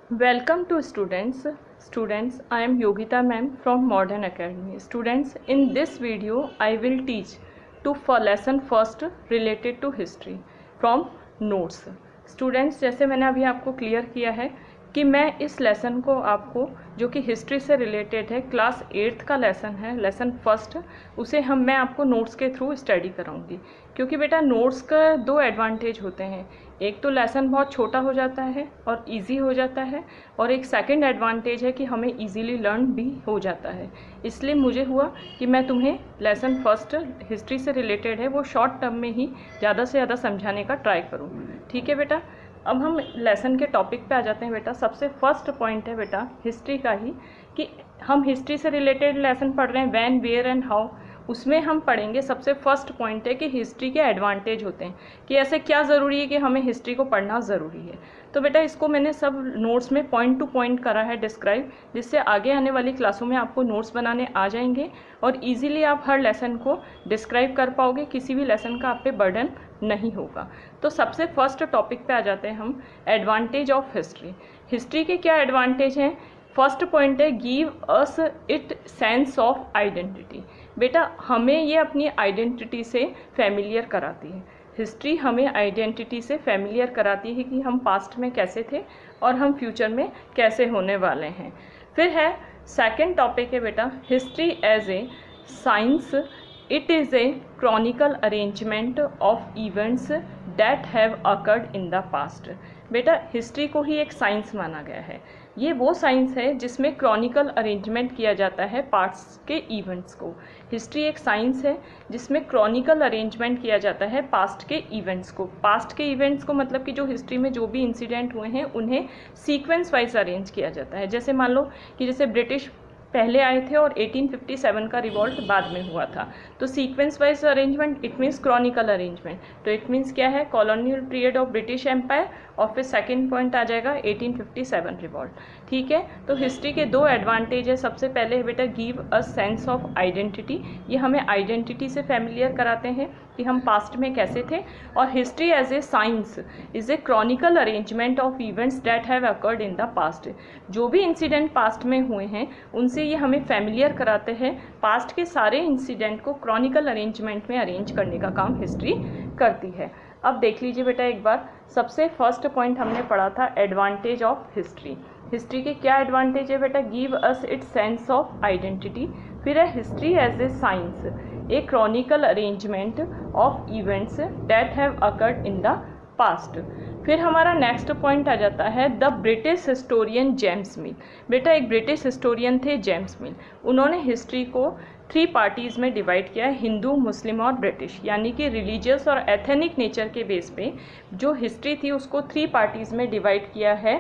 Welcome to students. I am Yogita ma'am from Modern Academy. Students, in this video, I will teach for lesson first related to history from notes. Students, जैसे मैंने अभी आपको clear किया है कि मैं इस लेसन को आपको जो कि हिस्ट्री से रिलेटेड है, क्लास 8th का लेसन है, लेसन फर्स्ट, उसे मैं आपको नोट्स के थ्रू स्टडी कराऊंगी। क्योंकि बेटा नोट्स का दो एडवांटेज होते हैं, एक तो लेसन बहुत छोटा हो जाता है और इजी हो जाता है, और एक सेकंड एडवांटेज है कि हमें इजीली लर्न भी हो जाता है। इसलिए मुझे हुआ कि मैं तुम्हें लेसन फर्स्ट हिस्ट्री से रिलेटेड है वो शॉर्ट टर्म में ही ज़्यादा से ज़्यादा समझाने का ट्राई करूँ। ठीक है बेटा, अब हम लेसन के टॉपिक पे आ जाते हैं बेटा। सबसे फर्स्ट पॉइंट है बेटा हिस्ट्री का ही कि हम हिस्ट्री से रिलेटेड लेसन पढ़ रहे हैं, व्हेन, वेयर एंड हाउ। उसमें हम पढ़ेंगे, सबसे फर्स्ट पॉइंट है कि हिस्ट्री के एडवांटेज होते हैं, कि ऐसे क्या ज़रूरी है कि हमें हिस्ट्री को पढ़ना ज़रूरी है। तो बेटा इसको मैंने सब नोट्स में पॉइंट टू पॉइंट करा है डिस्क्राइब, जिससे आगे आने वाली क्लासों में आपको नोट्स बनाने आ जाएंगे और इजीली आप हर लेसन को डिस्क्राइब कर पाओगे, किसी भी लेसन का आप पे बर्डन नहीं होगा। तो सबसे फर्स्ट टॉपिक पे आ जाते हैं हम, एडवांटेज ऑफ हिस्ट्री। हिस्ट्री के क्या एडवांटेज हैं? फर्स्ट पॉइंट है give us it sense of identity. बेटा हमें ये अपनी आइडेंटिटी से फैमिलियर कराती है। हिस्ट्री हमें आइडेंटिटी से फैमिलियर कराती है कि हम पास्ट में कैसे थे और हम फ्यूचर में कैसे होने वाले हैं। फिर है सेकंड टॉपिक है बेटा history as a science. It is a chronicle arrangement of events that have occurred in the past. बेटा हिस्ट्री को ही एक साइंस माना गया है। ये वो साइंस है जिसमें क्रॉनिकल अरेंजमेंट किया जाता है पास्ट के इवेंट्स को। हिस्ट्री एक साइंस है जिसमें क्रॉनिकल अरेंजमेंट किया जाता है पास्ट के इवेंट्स को। पास्ट के इवेंट्स को मतलब कि जो हिस्ट्री में जो भी इंसिडेंट हुए हैं उन्हें सीक्वेंस वाइज अरेंज किया जाता है। जैसे मान लो कि जैसे ब्रिटिश पहले आए थे और 1857 का रिवॉल्ट बाद में हुआ था, तो sequence wise arrangement it means chronicle arrangement. तो इट मीन्स क्या है? Colonial period of British empire, और फिर सेकंड पॉइंट आ जाएगा 1857 रिवॉल्ट। ठीक है, तो हिस्ट्री के दो एडवांटेज है। सबसे पहले है बेटा give a sense of identity, ये हमें आइडेंटिटी से फैमिलियर कराते हैं कि हम पास्ट में कैसे थे। और history as a science is a chronicle arrangement of events that have occurred in the past. जो भी इंसिडेंट पास्ट में हुए हैं उनसे ये हमें फैमिलियर कराते हैं। पास्ट के सारे इंसिडेंट को क्रॉनिकल अरेंजमेंट में अरेंज करने का काम हिस्ट्री करती है। अब देख लीजिए बेटा एक बार, सबसे फर्स्ट पॉइंट हमने पढ़ा था एडवांटेज ऑफ हिस्ट्री। हिस्ट्री के क्या एडवांटेज है बेटा? Give us it sense of identity. फिर है history as a science, a chronicle arrangement of events that have occurred in the past. फिर हमारा नेक्स्ट पॉइंट आ जाता है the British historian James Mill. बेटा एक ब्रिटिश हिस्टोरियन थे जेम्स मिल, उन्होंने हिस्ट्री को 3 पार्टीज़ में डिवाइड किया है, हिंदू, मुस्लिम और ब्रिटिश, यानी कि रिलीजियस और एथनिक नेचर के बेस पे जो हिस्ट्री थी उसको 3 पार्टीज़ में डिवाइड किया है।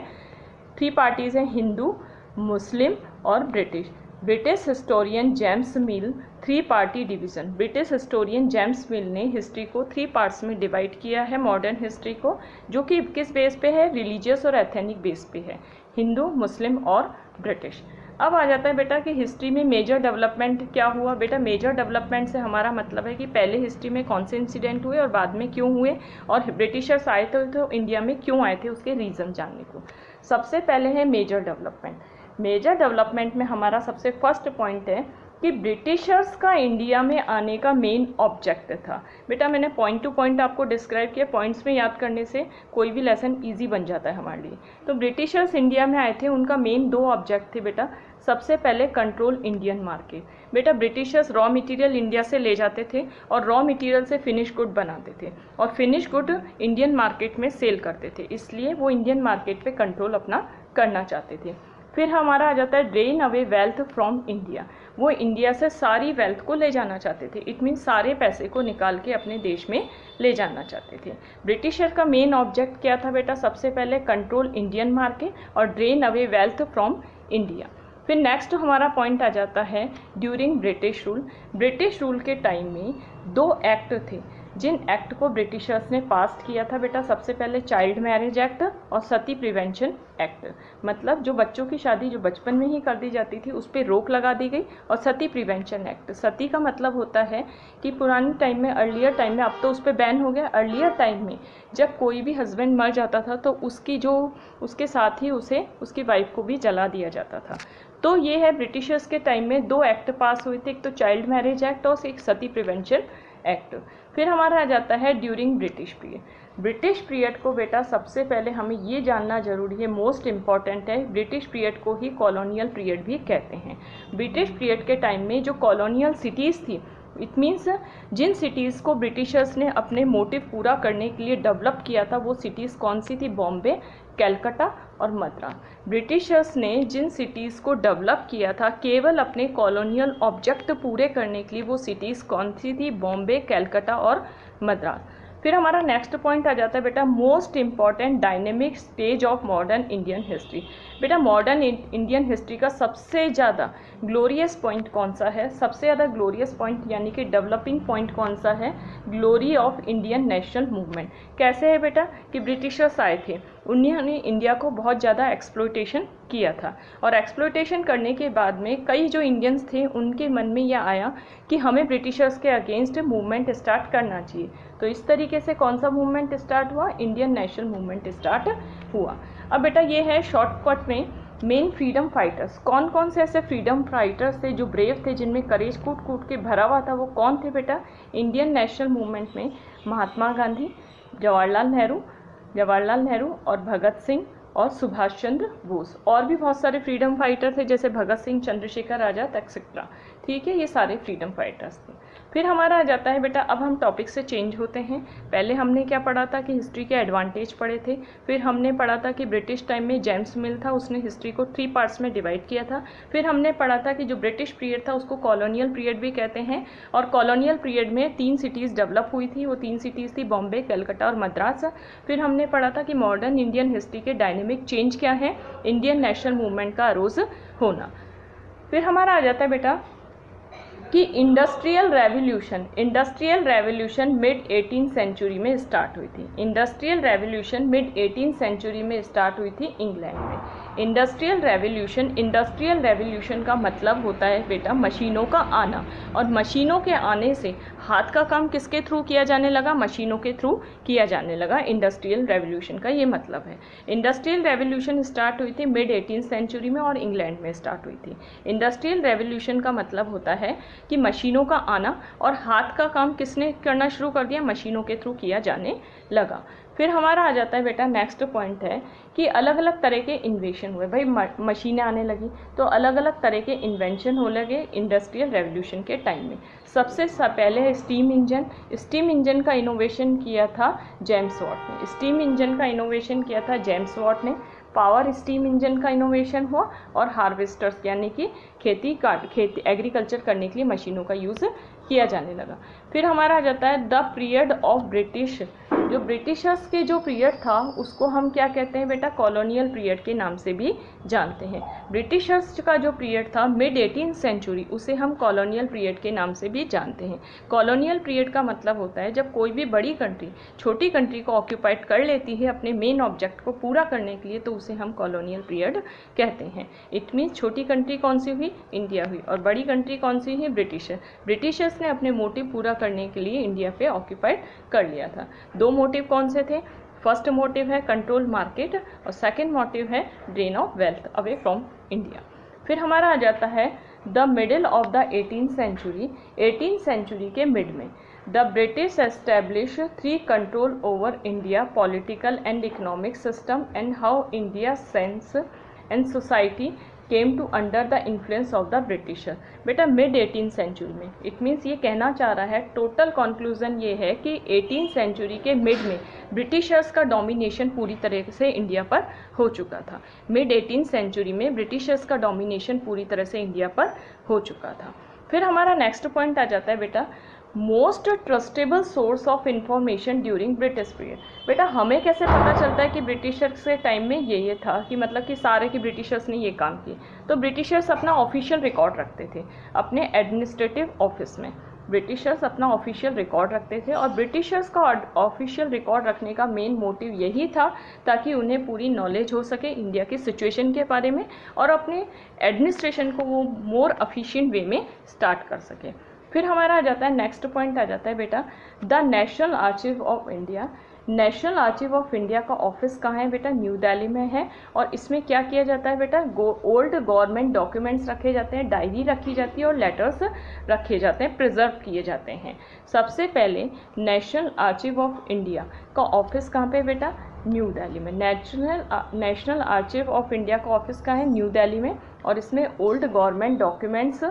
3 पार्टीज़ हैं, हिंदू, मुस्लिम और ब्रिटिश। ब्रिटिश हिस्टोरियन जेम्स मिल 3 party division. British historian James मिल ने हिस्ट्री को 3 पार्ट्स में डिवाइड किया है, मॉडर्न हिस्ट्री को, जो कि किस बेस पे है? रिलीजियस और एथनिक बेस पे है, हिंदू, मुस्लिम और ब्रिटिश। अब आ जाता है बेटा कि हिस्ट्री में मेजर डेवलपमेंट क्या हुआ। बेटा मेजर डेवलपमेंट से हमारा मतलब है कि पहले हिस्ट्री में कौन से इंसिडेंट हुए और बाद में क्यों हुए, और ब्रिटिशर्स आए थे तो इंडिया में क्यों आए थे उसके रीज़न जानने को। सबसे पहले है मेजर डेवलपमेंट। मेजर डेवलपमेंट में हमारा सबसे फर्स्ट पॉइंट है कि ब्रिटिशर्स का इंडिया में आने का मेन ऑब्जेक्ट था। बेटा मैंने पॉइंट टू पॉइंट आपको डिस्क्राइब किया, पॉइंट्स में याद करने से कोई भी लेसन इजी बन जाता है हमारे लिए। तो ब्रिटिशर्स इंडिया में आए थे, उनका मेन 2 ऑब्जेक्ट थे बेटा। सबसे पहले कंट्रोल इंडियन मार्केट। बेटा ब्रिटिशर्स रॉ मटेरियल इंडिया से ले जाते थे और रॉ मटेरियल से फिनिश गुड बनाते थे और फिनिश गुड इंडियन मार्केट में सेल करते थे, इसलिए वो इंडियन मार्केट पे कंट्रोल अपना करना चाहते थे। फिर हमारा आ जाता है drain away wealth from India. वो इंडिया से सारी वेल्थ को ले जाना चाहते थे, इट मीन्स सारे पैसे को निकाल के अपने देश में ले जाना चाहते थे। ब्रिटिशर का मेन ऑब्जेक्ट क्या था बेटा? सबसे पहले कंट्रोल इंडियन मार्केट और drain away wealth from India. फिर नेक्स्ट हमारा पॉइंट आ जाता है during British rule. British rule के टाइम में 2 एक्ट थे जिन एक्ट को ब्रिटिशर्स ने पास किया था बेटा, सबसे पहले चाइल्ड मैरिज एक्ट और सती प्रिवेंशन एक्ट, मतलब जो बच्चों की शादी जो बचपन में ही कर दी जाती थी उस पर रोक लगा दी गई, और सती प्रिवेंशन एक्ट, सती का मतलब होता है कि पुराने टाइम में, अर्लियर टाइम में, अब तो उस पर बैन हो गया, अर्लियर टाइम में जब कोई भी हस्बैंड मर जाता था तो उसके साथ ही उसे उसकी वाइफ को भी जला दिया जाता था। तो ये है ब्रिटिशर्स के टाइम में 2 एक्ट पास हुए थे, एक तो चाइल्ड मैरिज एक्ट और एक सती प्रिवेंशन एक्ट। फिर हमारा आ जाता है during British period. British period को बेटा सबसे पहले हमें ये जानना जरूरी है, मोस्ट इम्पॉर्टेंट है, ब्रिटिश पीरियड को ही कॉलोनियल पीरियड भी कहते हैं। ब्रिटिश पीरियड के टाइम में जो कॉलोनियल सिटीज़ थी, इट मीन्स जिन सिटीज़ को ब्रिटिशर्स ने अपने मोटिव पूरा करने के लिए डेवलप किया था, वो सिटीज़ कौन सी थी? बॉम्बे, कैलकाटा और मद्रास। ब्रिटिशर्स ने जिन सिटीज़ को डेवलप किया था केवल अपने कॉलोनियल ऑब्जेक्ट पूरे करने के लिए, वो सिटीज़ कौन सी थी? बॉम्बे, कैलकाटा और मद्रास। फिर हमारा नेक्स्ट पॉइंट आ जाता है बेटा, most important dynamic stage of modern Indian history. बेटा मॉडर्न इंडियन हिस्ट्री का सबसे ज़्यादा ग्लोरियस पॉइंट कौन सा है? सबसे ज़्यादा ग्लोरियस पॉइंट यानी कि डेवलपिंग पॉइंट कौन सा है? Glory of Indian national movement. कैसे है बेटा कि ब्रिटिशर्स आए थे, उन्होंने इंडिया को बहुत ज़्यादा एक्सप्लॉयटेशन किया था, और एक्सप्लॉयटेशन करने के बाद में कई जो इंडियंस थे उनके मन में यह आया कि हमें ब्रिटिशर्स के अगेंस्ट मूवमेंट स्टार्ट करना चाहिए। तो इस तरीके से कौन सा मूवमेंट स्टार्ट हुआ? इंडियन नेशनल मूवमेंट स्टार्ट हुआ। अब बेटा ये है शॉर्टकट में मेन फ्रीडम फाइटर्स, कौन कौन से ऐसे फ्रीडम फाइटर्स थे जो ब्रेव थे, जिनमें करेज कूट कूट के भरा हुआ था, वो कौन थे बेटा? इंडियन नेशनल मूवमेंट में महात्मा गांधी, जवाहरलाल नेहरू और भगत सिंह और सुभाष चंद्र बोस, और भी बहुत सारे फ्रीडम फाइटर थे जैसे भगत सिंह, चंद्रशेखर आज़ाद एक्सेट्रा। ठीक है, ये सारे फ्रीडम फाइटर्स थे। फिर हमारा आ जाता है बेटा, अब हम टॉपिक से चेंज होते हैं। पहले हमने क्या पढ़ा था कि हिस्ट्री के एडवांटेज पढ़े थे, फिर हमने पढ़ा था कि ब्रिटिश टाइम में जेम्स मिल था, उसने हिस्ट्री को 3 पार्ट्स में डिवाइड किया था। फिर हमने पढ़ा था कि जो ब्रिटिश पीरियड था उसको कॉलोनियल पीरियड भी कहते हैं, और कॉलोनियल पीरियड में 3 सिटीज़ डेवलप हुई थी, वो 3 सिटीज़ थी बॉम्बे, कलकत्ता और मद्रास। फिर हमने पढ़ा था कि मॉडर्न इंडियन हिस्ट्री के डायनेमिक चेंज क्या है? इंडियन नेशनल मूवमेंट का अरोज होना। फिर हमारा आ जाता है बेटा कि industrial revolution mid 18th century में स्टार्ट हुई थी। Industrial revolution mid 18th century में स्टार्ट हुई थी इंग्लैंड में। इंडस्ट्रियल रेवोल्यूशन का मतलब होता है बेटा मशीनों का आना, और मशीनों के आने से हाथ का काम किसके थ्रू किया जाने लगा? मशीनों के थ्रू किया जाने लगा। इंडस्ट्रियल रेवोल्यूशन का ये मतलब है। इंडस्ट्रियल रेवोल्यूशन स्टार्ट हुई थी मिड 18th सेंचुरी में और इंग्लैंड में स्टार्ट हुई थी। इंडस्ट्रियल रेवोल्यूशन का मतलब होता है कि मशीनों का आना, और हाथ का काम किसने करना शुरू कर दिया? मशीनों के थ्रू किया जाने लगा। फिर हमारा आ जाता है बेटा नेक्स्ट पॉइंट है कि अलग अलग तरह के इन्वेशन हुए। भाई मशीनें आने लगी तो अलग अलग तरह के इन्वेंशन हो लगे इंडस्ट्रियल रेवोल्यूशन के टाइम में। सबसे पहले है स्टीम इंजन। स्टीम इंजन का इनोवेशन किया था जेम्स वाट ने। स्टीम इंजन का इनोवेशन किया था जेम्स वाट ने। पावर स्टीम इंजन का इनोवेशन हुआ, और हार्वेस्टर्स यानी कि खेती एग्रीकल्चर करने के लिए मशीनों का यूज़ किया जाने लगा। फिर हमारा आ जाता है द पीरियड ऑफ ब्रिटिश। जो ब्रिटिशर्स के जो पीरियड था उसको हम क्या कहते हैं बेटा? कॉलोनियल पीरियड के नाम से भी जानते हैं। ब्रिटिशर्स का जो पीरियड था मिड 18th सेंचुरी, उसे हम कॉलोनियल पीरियड के नाम से भी जानते हैं। कॉलोनियल पीरियड का मतलब होता है जब कोई भी बड़ी कंट्री छोटी कंट्री को ऑक्यूपाइड कर लेती है अपने मेन ऑब्जेक्ट को पूरा करने के लिए, तो उसे हम कॉलोनियल पीरियड कहते हैं। इट मीन्स छोटी कंट्री कौन सी हुई? इंडिया हुई, और बड़ी कंट्री कौन सी हुई? ब्रिटिशर्स ने अपने मोटिव पूरा करने के लिए इंडिया पे ऑक्यूपाइड कर लिया था। 2 मोटिव कौन से थे? फर्स्ट मोटिव है कंट्रोल मार्केट, और सेकंड मोटिव है drain of wealth away from India. फिर हमारा आ जाता है the middle of the 18th century. 18th century के मिड में the British establish 3 control over India political and economic system and how India sense and society came to under the influence of the Britisher. बेटा mid 18th century में, it means ये कहना चाह रहा है, total conclusion ये है कि 18th सेंचुरी के मिड में ब्रिटिशर्स का डोमिनेशन पूरी तरह से इंडिया पर हो चुका था। मिड 18th सेंचुरी में ब्रिटिशर्स का डोमिनेशन पूरी तरह से इंडिया पर हो चुका था। फिर हमारा नेक्स्ट पॉइंट आ जाता है बेटा most trustable source of information during British period. बेटा हमें कैसे पता चलता है कि ब्रिटिशर्स के टाइम में ये था, कि मतलब कि सारे के ब्रिटिशर्स ने ये काम किए? तो ब्रिटिशर्स अपना ऑफिशियल रिकॉर्ड रखते थे अपने एडमिनिस्ट्रेटिव ऑफिस में। ब्रिटिशर्स अपना ऑफिशियल रिकॉर्ड रखते थे और ब्रिटिशर्स का ऑफिशियल रिकॉर्ड रखने का मेन मोटिव यही था ताकि उन्हें पूरी नॉलेज हो सके इंडिया की सिचुएशन के बारे में और अपने एडमिनिस्ट्रेशन को वो मोर एफिशिएंट वे में स्टार्ट कर सके। फिर हमारा आ जाता है नेक्स्ट पॉइंट आ जाता है बेटा the national archive of India. National archive of India का ऑफिस कहाँ है बेटा? न्यू दिल्ली में है। और इसमें क्या किया जाता है बेटा? ओल्ड गवर्नमेंट डॉक्यूमेंट्स रखे जाते हैं, डायरी रखी जाती है और लेटर्स रखे जाते हैं, प्रिजर्व किए जाते हैं। सबसे पहले नेशनल आर्चिव ऑफ इंडिया का ऑफिस कहाँ पे बेटा? न्यू दिल्ली में। नेशनल आर्चिव ऑफ इंडिया का ऑफिस कहाँ है? न्यू दिल्ली में। और इसमें old government documents,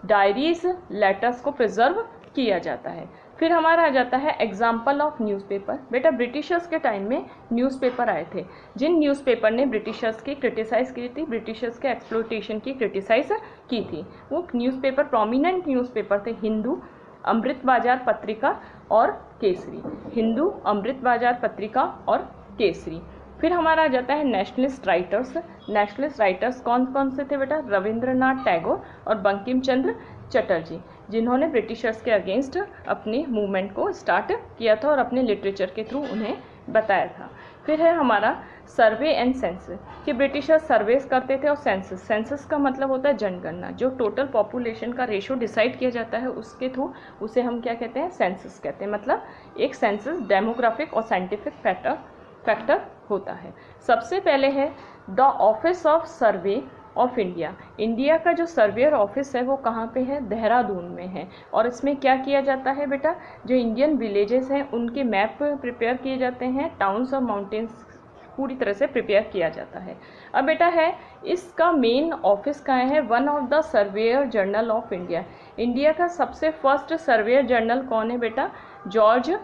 diaries, letters को प्रिजर्व किया जाता है। फिर हमारा आ जाता है एग्जाम्पल ऑफ न्यूज़पेपर। बेटा ब्रिटिशर्स के टाइम में न्यूज़पेपर आए थे जिन न्यूज़पेपर ने ब्रिटिशर्स की क्रिटिसाइज़ की थी, ब्रिटिशर्स के एक्सप्लोइटेशन की क्रिटिसाइज़ की थी। वो न्यूज़पेपर प्रोमिनेंट न्यूज़पेपर थे हिंदू, अमृत बाजार पत्रिका और केसरी। हिंदू, अमृत बाजार पत्रिका और केसरी। फिर हमारा आ जाता है नेशनलिस्ट राइटर्स। नेशनलिस्ट राइटर्स कौन कौन से थे बेटा? रविंद्रनाथ टैगोर और बंकिम चंद्र चटर्जी, जिन्होंने ब्रिटिशर्स के अगेंस्ट अपने मूवमेंट को स्टार्ट किया था और अपने लिटरेचर के थ्रू उन्हें बताया था। फिर है हमारा सर्वे एंड सेंसस, कि ब्रिटिशर्स सर्वेस करते थे और सेंसस, सेंसस का मतलब होता है जनगणना, जो टोटल पॉपुलेशन का रेशो डिसाइड किया जाता है उसके थ्रू उसे हम क्या कहते हैं? सेंसस कहते हैं। मतलब एक सेंसस डेमोग्राफिक और साइंटिफिक फैक्टर होता है। सबसे पहले है the office of survey of India. India का जो सर्वेयर ऑफिस है वो कहाँ पे है? देहरादून में है। और इसमें क्या किया जाता है बेटा? जो इंडियन विलेजेस हैं उनके मैप प्रिपेयर किए जाते हैं, टाउन्स और माउंटेन्स पूरी तरह से प्रिपेयर किया जाता है। अब बेटा है इसका मेन ऑफिस कहाँ है? One of the surveyor journal of India. India का सबसे फर्स्ट सर्वेयर जर्नल कौन है बेटा? George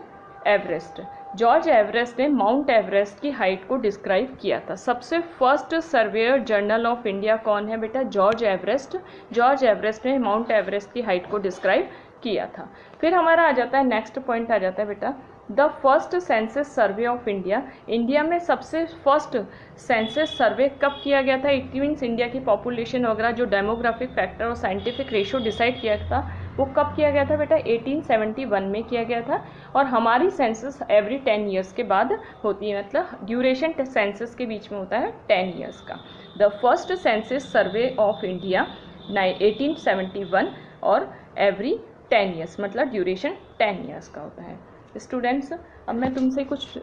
Everest. जॉर्ज एवरेस्ट ने माउंट एवरेस्ट की हाइट को डिस्क्राइब किया था। सबसे first surveyor journal of India कौन है बेटा? George Everest. जॉर्ज एवरेस्ट ने माउंट एवरेस्ट की हाइट को डिस्क्राइब किया था। फिर हमारा आ जाता है नेक्स्ट पॉइंट आ जाता है बेटा the first census survey of India. India में सबसे फर्स्ट सेंसस सर्वे कब किया गया था? इट मीन्स इंडिया की पॉपुलेशन वगैरह जो डेमोग्राफिक फैक्टर और साइंटिफिक रेशो डिसाइड किया था वो कब किया गया था बेटा? 1871 में किया गया था। और हमारी सेंसस एवरी 10 ईयर्स के बाद होती है, मतलब ड्यूरेशन सेंसस के बीच में होता है 10 ईयर्स का। The first census survey of India 1871 और एवरी 10 ईयर्स, मतलब ड्यूरेशन 10 ईयर्स का होता है। स्टूडेंट्स अब मैं तुमसे कुछ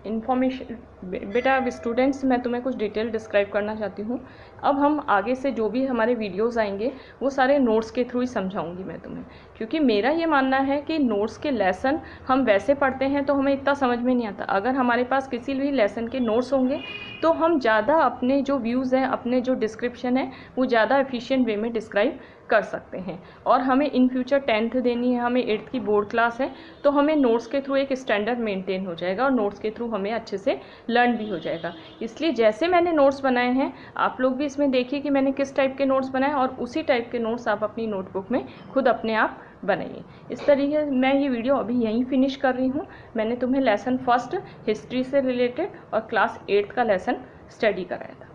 इन्फॉर्मेशन बेटा अब स्टूडेंट्स मैं तुम्हें कुछ डिटेल डिस्क्राइब करना चाहती हूँ। अब हम आगे से जो भी हमारे वीडियोस आएंगे वो सारे नोट्स के थ्रू ही समझाऊंगी मैं तुम्हें, क्योंकि मेरा ये मानना है कि नोट्स के लेसन हम वैसे पढ़ते हैं तो हमें इतना समझ में नहीं आता। अगर हमारे पास किसी भी लेसन के नोट्स होंगे तो हम ज़्यादा अपने जो व्यूज़ हैं, अपने जो डिस्क्रिप्शन है वो ज़्यादा एफिशिएंट वे में डिस्क्राइब कर सकते हैं। और हमें इन फ्यूचर 10th देनी है, हमें 8th की बोर्ड क्लास है, तो हमें नोट्स के थ्रू एक स्टैंडर्ड मेंटेन हो जाएगा और नोट्स के थ्रू हमें अच्छे से लर्न भी हो जाएगा। इसलिए जैसे मैंने नोट्स बनाए हैं आप लोग भी इसमें देखिए कि मैंने किस टाइप के नोट्स बनाए और उसी टाइप के नोट्स आप अपनी नोटबुक में खुद अपने आप बनाइए। इस तरीके मैं ये वीडियो अभी यहीं फिनिश कर रही हूँ। मैंने तुम्हें लेसन फर्स्ट हिस्ट्री से रिलेटेड और क्लास 8th का लेसन स्टडी कराया था।